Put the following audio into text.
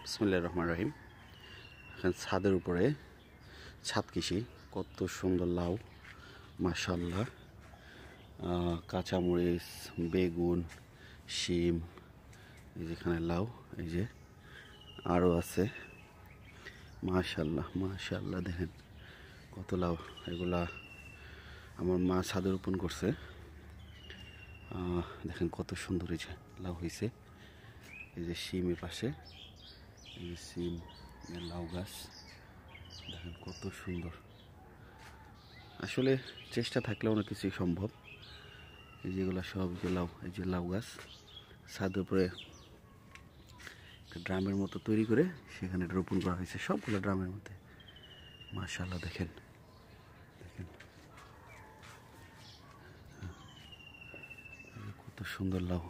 বিসমিল্লাহির রহমানির রহিম। এখন ছাদের উপরে ছাদ কৃষি, কত সুন্দর লাউ, মাশাআল্লাহ। কাঁচামরিচ, বেগুন, শিম, এই যেখানে লাউ, এই যে আরও আছে। মাশাআল্লাহ মাশাআল্লাহ, দেখেন কত লাউ। এগুলা আমার মা ছাদে রোপণ করছে। দেখেন কত সুন্দর এই যে লাউ হয়েছে। এই যে শিমের পাশে, এই যে শিম, লাউ গাছ, দেখেন কত সুন্দর। আসলে চেষ্টা থাকলে অনেক কিছুই সম্ভব। এই যেগুলো সব যে লাউ, এই যে লাউ গাছ ছাদের উপরে ড্রামের মতো তৈরি করে সেখানে রোপণ করা হয়েছে, সবগুলো ড্রামের মধ্যে। মাশাআল্লাহ, দেখেন দেখেন কত সুন্দর লাউ।